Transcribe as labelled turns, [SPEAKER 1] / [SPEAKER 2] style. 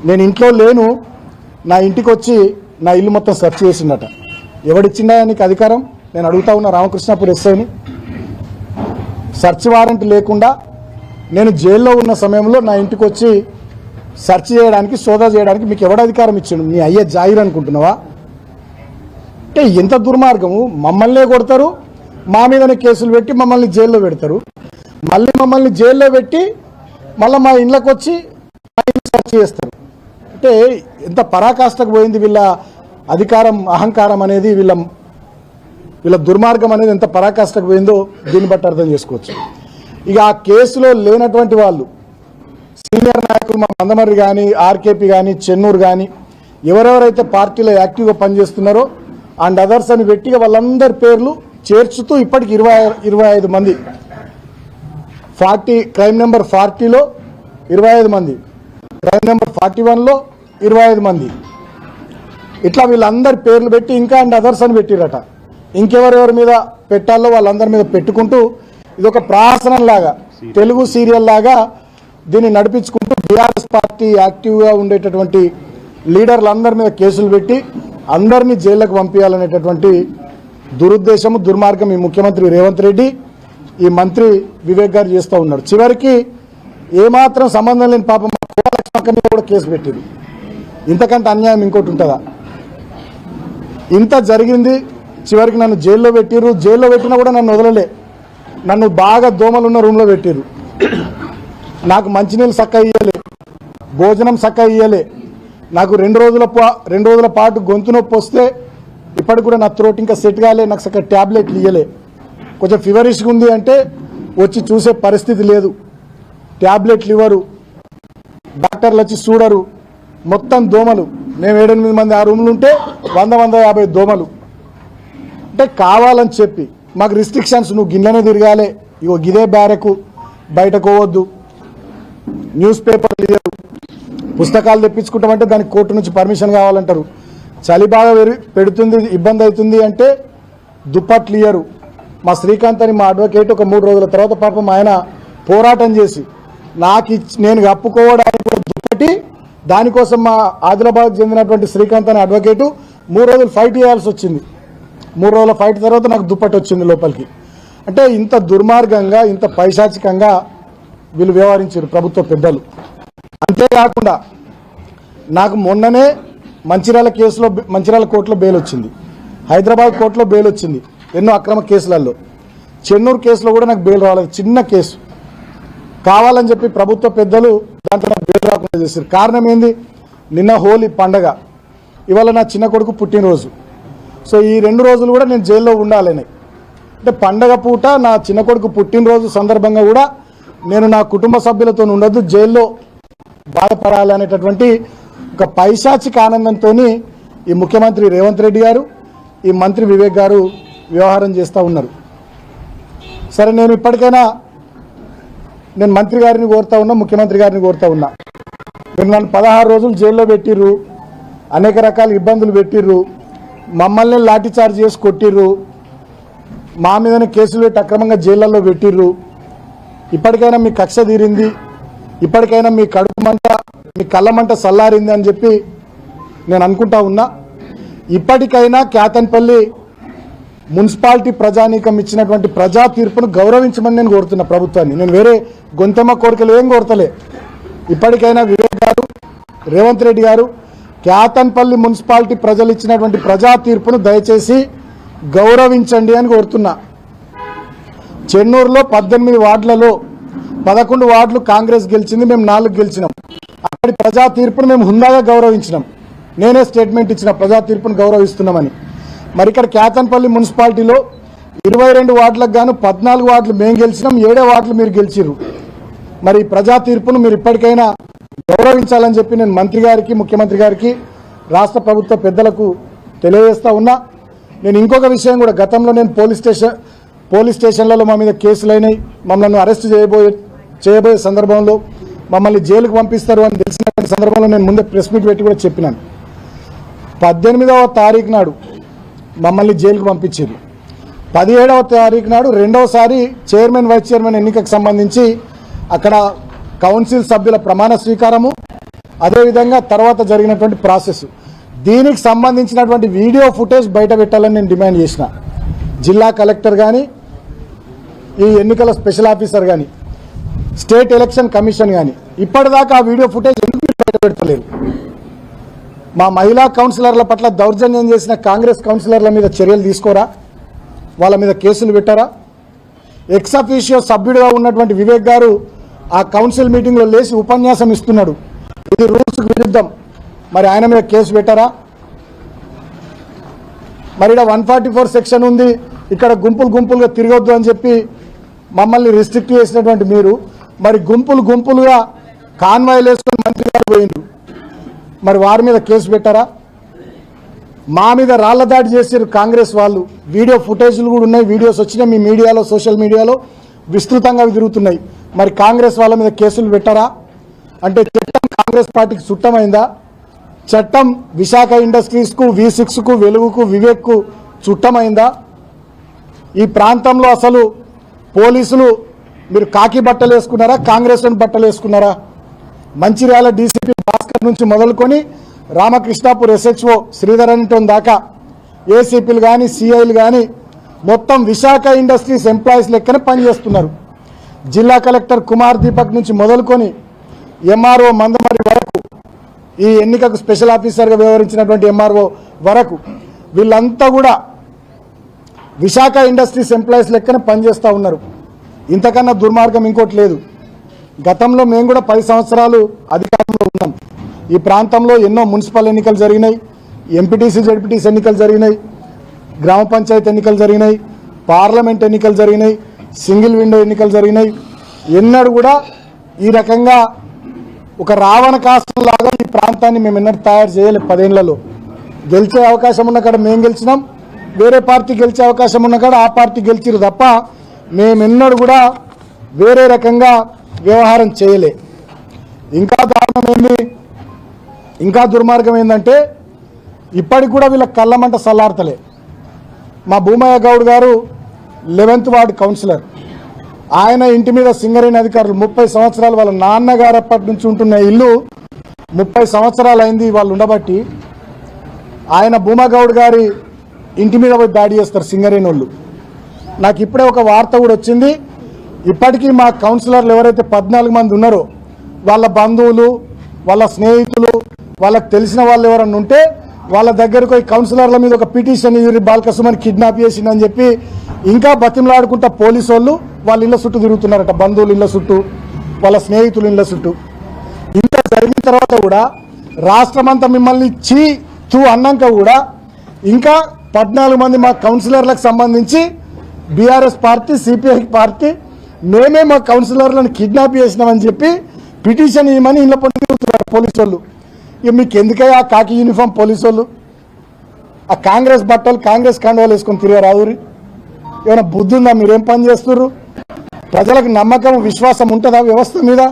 [SPEAKER 1] నేను ఇంట్లో లేను, నా ఇంటికి వచ్చి నా ఇల్లు మొత్తం సెర్చ్ చేసిందట. ఎవడిచ్చిందా నీకు అధికారం? నేను అడుగుతా ఉన్న రామకృష్ణాపూర్ ఎస్ఐని. సెర్చ్ వారెంట్ లేకుండా నేను జైల్లో ఉన్న సమయంలో నా ఇంటికి వచ్చి సెర్చ్ చేయడానికి, సోదా చేయడానికి మీకు ఎవడ అధికారం ఇచ్చాడు? నీ అయ్యే జాయిర్ అనుకుంటున్నావా? అంటే ఎంత దుర్మార్గము! మమ్మల్నే కొడతారు, మా మీదనే కేసులు పెట్టి మమ్మల్ని జైల్లో పెడతారు, మళ్ళీ మమ్మల్ని జైల్లో పెట్టి మళ్ళీ మా ఇళ్ళకి వచ్చి మా ఇల్లు సెర్చ్ చేస్తారు. అంటే ఎంత పరాకాష్ఠకు పోయింది వీళ్ళ అధికారం, అహంకారం అనేది, వీళ్ళ దుర్మార్గం అనేది ఎంత పరాకాష్ఠకు పోయిందో దీన్ని బట్టి అర్థం చేసుకోవచ్చు. ఇక ఆ కేసులో లేనటువంటి వాళ్ళు సీనియర్ నాయకులు, మా మందమర్రి కానీ, ఆర్కేపీ కానీ, చెన్నూరు కానీ, ఎవరెవరైతే పార్టీలో యాక్టివ్గా పనిచేస్తున్నారో అండ్ అదర్స్ అని పెట్టిగా వాళ్ళందరి పేర్లు చేర్చుతూ ఇప్పటికి 25 మంది, క్రైమ్ నెంబర్ 40లో 25 మంది, క్రైమ్ నెంబర్ 41లో 25 మంది, ఇట్లా వీళ్ళందరి పేర్లు పెట్టి ఇంకా అండ్ అదర్స్ అని పెట్టిరట. ఇంకెవరెవరి మీద పెట్టాలో వాళ్ళందరి మీద పెట్టుకుంటూ ఇది ఒక ప్రహసనం లాగా, తెలుగు సీరియల్ లాగా దీన్ని నడిపించుకుంటూ బీఆర్ఎస్ పార్టీ యాక్టివ్గా ఉండేటటువంటి లీడర్లందరి మీద కేసులు పెట్టి అందరినీ జైళ్లకు పంపించాలనేటటువంటి దురుద్దేశము, దుర్మార్గం ఈ ముఖ్యమంత్రి రేవంత్ రెడ్డి, ఈ మంత్రి వివేక్ గారు చేస్తూ ఉన్నారు. చివరికి ఏమాత్రం సంబంధం లేని పాపం కోలక్ష్మక్క మీద కూడా కేసు పెట్టింది. ఇంతకంటే అన్యాయం ఇంకోటి ఉంటుందా? ఇంత జరిగింది. చివరికి నన్ను జైల్లో పెట్టిర్రు. జైల్లో పెట్టినా కూడా నన్ను వదలలే. నన్ను బాగా దోమలున్న రూమ్లో పెట్టిర్రు. నాకు మంచినీళ్ళు చక్కగా ఇయ్యలే, భోజనం చక్కగా ఇయ్యలే. నాకు 2 రోజుల పాటు గొంతు నొప్పి వస్తే ఇప్పటికి కూడా నా త్రోట్ ఇంకా సెట్ కాలే. నాకు చక్కగా ట్యాబ్లెట్లు ఇయ్యలే. కొంచెం ఫీవరిష్గా ఉంది అంటే వచ్చి చూసే పరిస్థితి లేదు. ట్యాబ్లెట్లు ఇవ్వరు, డాక్టర్లు వచ్చి చూడరు. మొత్తం దోమలు. మేము 7-8 మంది ఆ రూమ్లు ఉంటే 100-150 దోమలు. అంటే కావాలని చెప్పి మాకు రిస్ట్రిక్షన్స్, నువ్వు గిన్నెనే తిరగాలి, ఇగో గిదే బ్యారెకు, బయటకు పోవద్దు, న్యూస్ పేపర్లు ఇయ్యరు, పుస్తకాలు తెప్పించుకుంటామంటే దానికి కోర్టు నుంచి పర్మిషన్ కావాలంటారు. చలి బాగా పెడుతుంది, ఇబ్బంది అవుతుంది అంటే దుప్పట్లు ఇయ్యరు. మా శ్రీకాంత్ అని మా అడ్వకేట్ ఒక 3 రోజుల తర్వాత పాపం ఆయన పోరాటం చేసి నేను కప్పుకోవడానికి కూడా దుప్పటి, దానికోసం మా ఆదిలాబాద్ చెందినటువంటి శ్రీకాంత్ అనే అడ్వకేటు 3 రోజులు ఫైట్ చేయాల్సి వచ్చింది. 3 రోజుల ఫైట్ తర్వాత నాకు దుప్పటి వచ్చింది లోపలికి. అంటే ఇంత దుర్మార్గంగా, ఇంత పైశాచికంగా వీళ్ళు వ్యవహరించారు ప్రభుత్వ పెద్దలు. అంతేకాకుండా నాకు మొన్ననే మంచిర్యాల కోర్టులో బెయిల్ వచ్చింది, హైదరాబాద్ కోర్టులో బెయిల్ వచ్చింది, ఎన్నో అక్రమ కేసులలో. చెన్నూరు కేసులో కూడా నాకు బెయిల్ రాలేదు. చిన్న కేసు కావాలని చెప్పి ప్రభుత్వ పెద్దలు దాంట్లో నాకు బెయిల్ రాకుండా చేశారు. కారణం ఏంది? నిన్న హోలీ పండగ, ఇవాళ నా చిన్న కొడుకు పుట్టినరోజు. సో ఈ 2 రోజులు కూడా నేను జైల్లో ఉండాలని, అంటే పండగ పూట నా చిన్న కొడుకు పుట్టినరోజు సందర్భంగా కూడా నేను నా కుటుంబ సభ్యులతో ఉండొద్దు, జైల్లో బాధపడాలి అనేటటువంటి ఒక పైశాచిక ఆనందంతో ఈ ముఖ్యమంత్రి రేవంత్ రెడ్డి గారు, ఈ మంత్రి వివేక్ గారు వ్యవహారం చేస్తూ ఉన్నారు. సరే, నేను ఇప్పటికైనా మంత్రి గారిని కోరుతా ఉన్నా, ముఖ్యమంత్రి గారిని కోరుతా ఉన్నా. మీరు నన్ను 16 రోజులు జైల్లో పెట్టిర్రు, అనేక రకాల ఇబ్బందులు పెట్టిర్రు, మమ్మల్ని లాఠీ చార్జ్ చేసి కొట్టిర్రు, మా మీదనే కేసులు పెట్టి అక్రమంగా జైళ్లలో పెట్టిర్రు. ఇప్పటికైనా మీ కక్ష తీరింది, ఇప్పటికైనా మీ కడుపు మంట, మీ కళ్ళ మంట చల్లారింది అని చెప్పి నేను అనుకుంటా ఉన్నా. ఇప్పటికైనా కేతన్పల్లి మున్సిపాలిటీ ప్రజానీకం ఇచ్చినటువంటి ప్రజా తీర్పును గౌరవించమని నేను కోరుతున్నా ప్రభుత్వాన్ని. నేను వేరే గొంతెమ్మ కోరికలు ఏం కోరతలే. ఇప్పటికైనా వివేక్ గారు, రేవంత్ రెడ్డి గారు, కేతన్పల్లి మున్సిపాలిటీ ప్రజలు ఇచ్చినటువంటి ప్రజా తీర్పును దయచేసి గౌరవించండి అని కోరుతున్నా. చెన్నూరులో 18 వార్డులలో 11 వార్డులు కాంగ్రెస్ గెలిచింది, మేము 4 గెలిచినాం. అక్కడి ప్రజా తీర్పును మేము హుందాగా గౌరవించినాం. నేనే స్టేట్మెంట్ ఇచ్చిన ప్రజా తీర్పును గౌరవిస్తున్నామని. మరి ఇక్కడ కేతన్పల్లి మున్సిపాలిటీలో 22 వార్డులకు గాను 14 వార్డులు మేము గెలిచినాం, 7 వార్డులు మీరు గెలిచిర్రు. మరి ప్రజా తీర్పును మీరు ఇప్పటికైనా గౌరవించాలని చెప్పి నేను మంత్రి గారికి, ముఖ్యమంత్రి గారికి, రాష్ట్ర ప్రభుత్వ పెద్దలకు తెలియజేస్తా ఉన్నా. నేను ఇంకొక విషయం కూడా, గతంలో నేను పోలీస్ స్టేషన్లలో మా మీద కేసులైనాయి, మమ్మల్ని అరెస్ట్ చేయబోయే సందర్భంలో మమ్మల్ని జైలుకు పంపిస్తారు అని తెలిసిన సందర్భంలో నేను ముందే ప్రెస్ మీట్ పెట్టి కూడా చెప్పినాను. 18వ తారీఖు నాడు మమ్మల్ని జైలుకు పంపించారు. 17వ తారీఖు నాడు రెండవసారి చైర్మన్, వైస్ చైర్మన్ ఎన్నికకు సంబంధించి అక్కడ కౌన్సిల్ సభ్యుల ప్రమాణ స్వీకారము, అదేవిధంగా తర్వాత జరిగినటువంటి ప్రాసెస్, దీనికి సంబంధించినటువంటి వీడియో ఫుటేజ్ బయట పెట్టాలని నేను డిమాండ్ చేసిన. జిల్లా కలెక్టర్ కానీ, ఈ ఎన్నికల స్పెషల్ ఆఫీసర్ కానీ, స్టేట్ ఎలక్షన్ కమిషన్ కానీ ఇప్పటిదాకా ఆ వీడియో ఫుటేజ్ ఎందుకు బయట పెడతలేరు? మా మహిళా కౌన్సిలర్ల పట్ల దౌర్జన్యం చేసిన కాంగ్రెస్ కౌన్సిలర్ల మీద చర్యలు తీసుకోరా? వాళ్ళ మీద కేసులు పెట్టారా? ఎక్స్ అఫీషియో సభ్యుడిగా ఉన్నటువంటి వివేక్ గారు ఆ కౌన్సిల్ మీటింగ్లో లేచి ఉపన్యాసం ఇస్తున్నాడు, ఇది రూల్స్కి విరుద్ధం. మరి ఆయన మీద కేసు పెట్టారా? మరి ఇక్కడ 144 సెక్షన్ ఉంది, ఇక్కడ గుంపులుగా తిరగొద్దు అని చెప్పి మమ్మల్ని రిస్ట్రిక్ట్ చేసినటువంటి మీరు మరి గుంపులుగా కాన్వాయ్లు వేసుకొని మంత్రి గారు పోయిండ్రు, మరి వారి మీద కేసు పెట్టారా? మా మీద రాళ్ల దాడి చేసారు కాంగ్రెస్ వాళ్ళు. వీడియో ఫుటేజ్లు కూడా ఉన్నాయి, వీడియోస్ వచ్చినాయి మీ మీడియాలో, సోషల్ మీడియాలో విస్తృతంగా తిరుగుతున్నాయి. మరి కాంగ్రెస్ వాళ్ళ మీద కేసులు పెట్టారా? అంటే చట్టం కాంగ్రెస్ పార్టీకి చుట్టమైందా? చట్టం విశాఖ ఇండస్ట్రీస్కు, V6కు, వెలుగుకు, వివేక్కు చుట్టమైందా? ఈ ప్రాంతంలో అసలు పోలీసులు మీరు కాకి బట్టలు వేసుకున్నారా, కాంగ్రెస్ బట్టలు వేసుకున్నారా? మంచిర్యాల డీసీపీ భాస్కర్ నుంచి మొదలుకొని రామకృష్ణాపూర్ SHO శ్రీధరన్ దాకా ఏసీపీలు కానీ, CIలు కానీ మొత్తం విశాఖ ఇండస్ట్రీస్ ఎంప్లాయీస్ లెక్కనే పనిచేస్తున్నారు. జిల్లా కలెక్టర్ కుమార్ దీపక్ నుంచి మొదలుకొని MRO మందమరి వరకు, ఈ ఎన్నికకు స్పెషల్ ఆఫీసర్గా వ్యవహరించినటువంటి MRO వరకు వీళ్ళంతా కూడా విశాఖ ఇండస్ట్రీస్ ఎంప్లాయీస్ లెక్కనే పనిచేస్తూ ఉన్నారు. ఇంతకన్నా దుర్మార్గం ఇంకోటి లేదు. గతంలో మేము కూడా 10 సంవత్సరాలు అధికారంలో ఉన్నాం. ఈ ప్రాంతంలో ఎన్నో మున్సిపల్ ఎన్నికలు జరిగినాయి, ఎంపీటీసీ జడ్పీటీసీ ఎన్నికలు జరిగినాయి, గ్రామ పంచాయతీ ఎన్నికలు జరిగినాయి, పార్లమెంట్ ఎన్నికలు జరిగినాయి, సింగిల్ విండో ఎన్నికలు జరిగినాయి. ఎన్నడూ కూడా ఈ రకంగా ఒక రావణ కాష్టంలాగా ఈ ప్రాంతాన్ని మేము ఎన్నడూ తయారు చేయలేదు. 10 ఏళ్లలో గెలిచే అవకాశం ఉన్న కాడ మేము గెలిచినాం, వేరే పార్టీ గెలిచే అవకాశం ఉన్న కాడ ఆ పార్టీ గెలిచిరు తప్ప మేమెన్నడూ కూడా వేరే రకంగా వ్యవహారం చేయలే. ఇంకా దారుణం ఏంది, ఇంకా దుర్మార్గం ఏంటంటే ఇప్పటికి కూడా వీళ్ళ కళ్ళమంట సల్లార్తలే. మా భూమయ్య గౌడ్ గారు 11th వార్డు కౌన్సిలర్, ఆయన ఇంటి మీద సింగరేణి అధికారులు 30 సంవత్సరాలు, వాళ్ళ నాన్నగారు అప్పటి నుంచి ఉంటున్న ఇల్లు 30 సంవత్సరాలు అయింది వాళ్ళు ఉండబట్టి, ఆయన భూమగౌడ్ గారి ఇంటి మీద పోయి దాడి చేస్తారు సింగరేణి వాళ్ళు. నాకు ఇప్పుడే ఒక వార్త కూడా వచ్చింది, ఇప్పటికీ మా కౌన్సిలర్లు ఎవరైతే 14 మంది ఉన్నారో వాళ్ళ బంధువులు, వాళ్ళ స్నేహితులు, వాళ్ళకి తెలిసిన వాళ్ళు ఎవరన్నా ఉంటే వాళ్ళ దగ్గరకు పోయి కౌన్సిలర్ల మీద ఒక పిటిషన్ ఇవ్వరి, బాల్కసుమని కిడ్నాప్ చేసిందని చెప్పి ఇంకా బతిమలాడుకుంటా పోలీసు వాళ్ళు వాళ్ళ ఇళ్ళ చుట్టూ తిరుగుతున్నారట, బంధువుల ఇళ్ళ చుట్టూ, వాళ్ళ స్నేహితుల ఇళ్ళ చుట్టూ. ఇంత జరిగిన తర్వాత కూడా రాష్ట్రమంతా మిమ్మల్ని తూ అన్నాక కూడా ఇంకా 14 మంది మా కౌన్సిలర్లకు సంబంధించి బీఆర్ఎస్ పార్టీ, సిపిఐ పార్టీ మేమే మా కౌన్సిలర్లను కిడ్నాప్ చేసినామని చెప్పి పిటిషన్ ఇవ్వమని ఇళ్ళ పట్టు తిరుగుతున్నారు పోలీసు వాళ్ళు. ఇక మీకు ఎందుకయ్యా ఆ కాకి యూనిఫామ్ పోలీసు వాళ్ళు? ఆ కాంగ్రెస్ బట్టలు, కాంగ్రెస్ కండువాలు వేసుకొని తిరగరాదురి. ఏమైనా బుద్ధి ఉందా? మీరేం పని చేస్తున్నారు? ప్రజలకు నమ్మకం, విశ్వాసం ఉంటుందా వ్యవస్థ మీద?